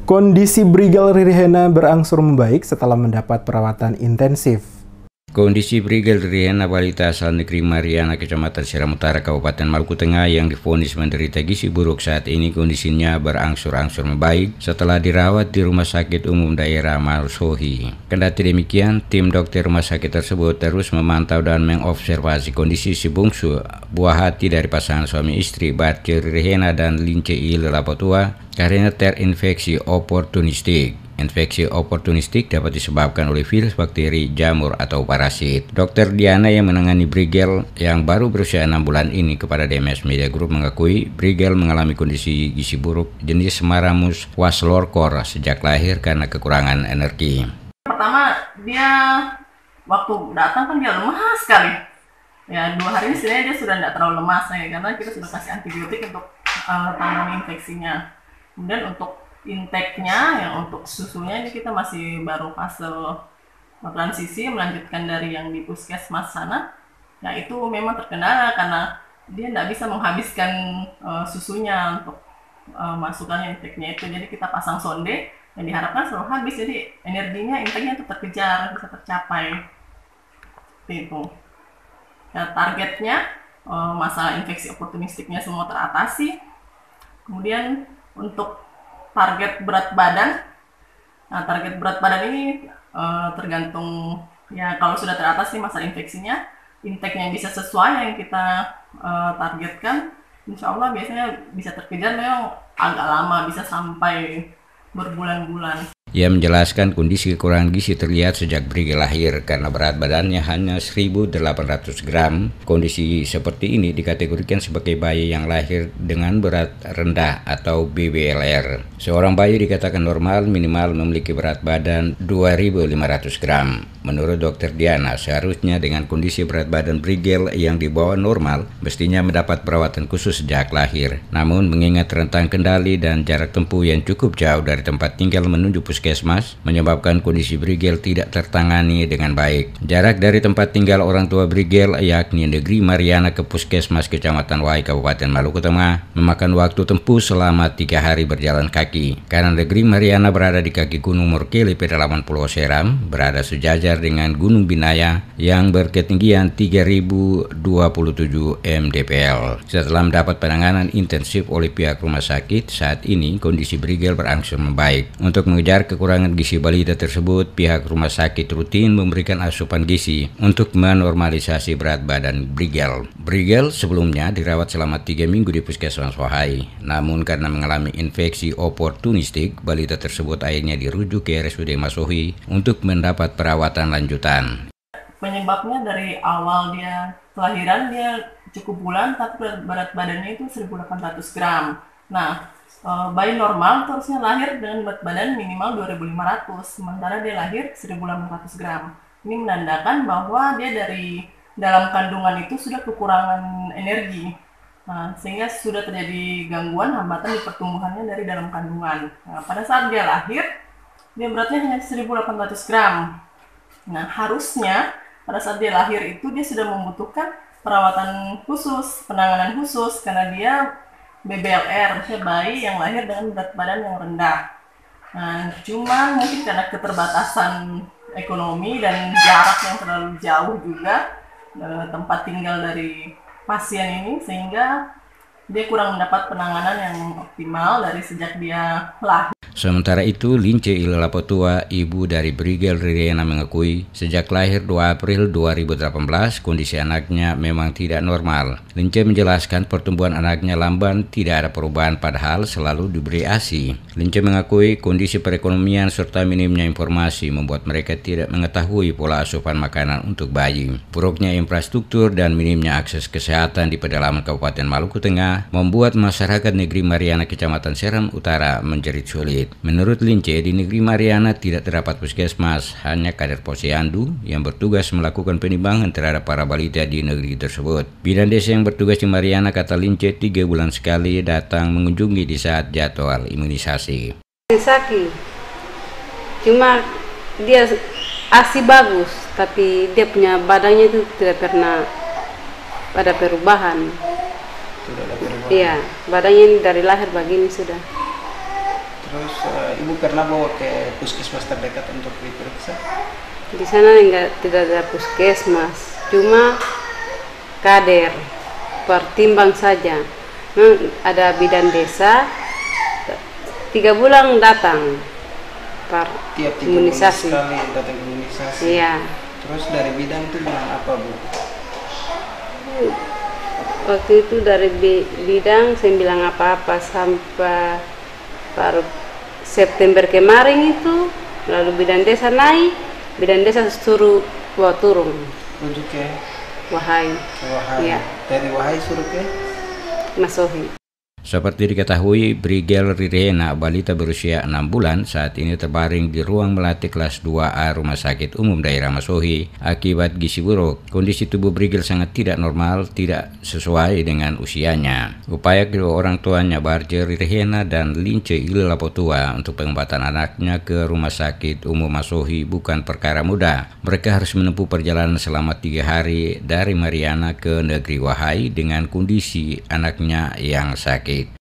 Kondisi Brigel Ririhena berangsur membaik setelah mendapat perawatan intensif. Kondisi Brigel Ririhena balita asal negeri Mariana, Kecamatan Seram Utara, Kabupaten Maluku Tengah yang divonis menderita gizi buruk saat ini kondisinya berangsur-angsur membaik setelah dirawat di Rumah Sakit Umum Daerah Marusohi. Kendati demikian, tim dokter rumah sakit tersebut terus memantau dan mengobservasi kondisi si bungsu buah hati dari pasangan suami istri Barce Ririhena dan Lince I Lelapotua karena terinfeksi oportunistik. Infeksi oportunistik dapat disebabkan oleh virus, bakteri, jamur, atau parasit. Dr. Diana yang menangani Brigel yang baru berusia 6 bulan ini kepada DMS Media Group mengakui Brigel mengalami kondisi gizi buruk jenis Semaramus Kwashiorkor sejak lahir karena kekurangan energi. Pertama, dia waktu datang kan dia lemas sekali. Ya, 2 hari ini sebenarnya dia sudah tidak terlalu lemas ya, karena kita sudah kasih antibiotik untuk tangani infeksinya. Kemudian untuk intake-nya, yang untuk susunya ini kita masih baru fase transisi melanjutkan dari yang di puskesmas sana. Ya itu memang terkendala karena dia tidak bisa menghabiskan susunya untuk masukannya intake-nya itu. Jadi kita pasang sonde yang diharapkan selalu habis, jadi energinya, intake-nya itu terkejar, bisa tercapai. Itu. Ya, targetnya masalah infeksi oportunistiknya semua teratasi. Kemudian untuk target berat badan, nah target berat badan ini tergantung ya, kalau sudah teratasi masalah infeksinya, intake-nya bisa sesuai yang kita targetkan, insya Allah biasanya bisa terkejar. Memang agak lama, bisa sampai berbulan-bulan. Ia menjelaskan kondisi kekurangan gizi terlihat sejak Brigel lahir karena berat badannya hanya 1.800 gram. Kondisi seperti ini dikategorikan sebagai bayi yang lahir dengan berat rendah atau BBLR. Seorang bayi dikatakan normal minimal memiliki berat badan 2.500 gram. Menurut Dr. Diana, seharusnya dengan kondisi berat badan Brigel yang di bawah normal, mestinya mendapat perawatan khusus sejak lahir. Namun mengingat rentang kendali dan jarak tempuh yang cukup jauh dari tempat tinggal menuju puskesmas, menyebabkan kondisi Brigel tidak tertangani dengan baik. Jarak dari tempat tinggal orang tua Brigel, yakni negeri Mariana, ke puskesmas Kecamatan Wai, Kabupaten Maluku Tengah, memakan waktu tempuh selama 3 hari berjalan kaki. Karena negeri Mariana berada di kaki Gunung Morkele, pedalaman Pulau Seram, berada sejajar dengan Gunung Binaya yang berketinggian 3027 mdpl. Setelah mendapat penanganan intensif oleh pihak rumah sakit, saat ini kondisi Brigel berangsur membaik. Untuk mengejar kekurangan gizi balita tersebut, pihak rumah sakit rutin memberikan asupan gizi untuk menormalisasi berat badan Brigel. Brigel sebelumnya dirawat selama 3 minggu di puskesmas Wahai. Namun karena mengalami infeksi oportunistik, balita tersebut akhirnya dirujuk ke RSUD Masohi untuk mendapat perawatan lanjutan. Penyebabnya dari awal dia kelahiran dia cukup bulan, tapi berat badannya itu 1.800 gram. Nah, bayi normal harusnya lahir dengan berat badan minimal 2.500, sementara dia lahir 1.800 gram. Ini menandakan bahwa dia dari dalam kandungan itu sudah kekurangan energi. Nah, sehingga sudah terjadi gangguan hambatan di pertumbuhannya dari dalam kandungan. Nah, pada saat dia lahir, dia beratnya hanya 1.800 gram. Nah, harusnya pada saat dia lahir itu dia sudah membutuhkan perawatan khusus, penanganan khusus, karena dia BBLR, maksudnya bayi yang lahir dengan berat badan yang rendah. Nah, cuman mungkin karena keterbatasan ekonomi dan jarak yang terlalu jauh juga tempat tinggal dari pasien ini, sehingga dia kurang mendapat penanganan yang optimal dari sejak dia lahir. Sementara itu, Lince I Lelapotua, ibu dari Brigel Ririhena, mengakui sejak lahir 2 April 2018 kondisi anaknya memang tidak normal. Lince menjelaskan pertumbuhan anaknya lamban, tidak ada perubahan padahal selalu diberi ASI. Lince mengakui kondisi perekonomian serta minimnya informasi membuat mereka tidak mengetahui pola asupan makanan untuk bayi. Buruknya infrastruktur dan minimnya akses kesehatan di pedalaman Kabupaten Maluku Tengah membuat masyarakat negeri Mariana, Kecamatan Seram Utara menjerit sulit. Menurut Lince, di negeri Mariana tidak terdapat puskesmas, hanya kader posyandu yang bertugas melakukan penimbangan terhadap para balita di negeri tersebut. Bidan desa yang bertugas di Mariana, kata Lince, 3 bulan sekali datang mengunjungi di saat jadwal imunisasi. Sakit, cuma dia ASI bagus, tapi dia punya badannya itu tidak pernah ada perubahan. Iya, badannya ini dari lahir begini sudah. Terus ibu pernah bawa ke puskesmas terdekat untuk diperiksa? Di sana tidak ada puskesmas, cuma kader pertimbang saja. Ada bidan desa 3 bulan datang Tiap 3 bulan imunisasi. sekali datang imunisasi. Iya. Terus dari bidan itu bilang apa, Bu? Waktu itu dari bidang saya bilang apa-apa sampai baru September kemarin itu, lalu bidan desa naik, bidan desa suruh bawa turun Rujuk ke Wahai. Wahai. Iya. Dari Wahai suruh ke Masohi. Seperti diketahui, Brigel Rirena, balita berusia 6 bulan, saat ini terbaring di ruang melatih kelas 2A Rumah Sakit Umum Daerah Masohi akibat gizi buruk. Kondisi tubuh Brigel sangat tidak normal, tidak sesuai dengan usianya. Upaya kedua orang tuanya, Barje Rirena dan Lince Ilapotua, untuk pengobatan anaknya ke Rumah Sakit Umum Masohi bukan perkara mudah. Mereka harus menempuh perjalanan selama 3 hari dari Mariana ke Negeri Wahai dengan kondisi anaknya yang sakit.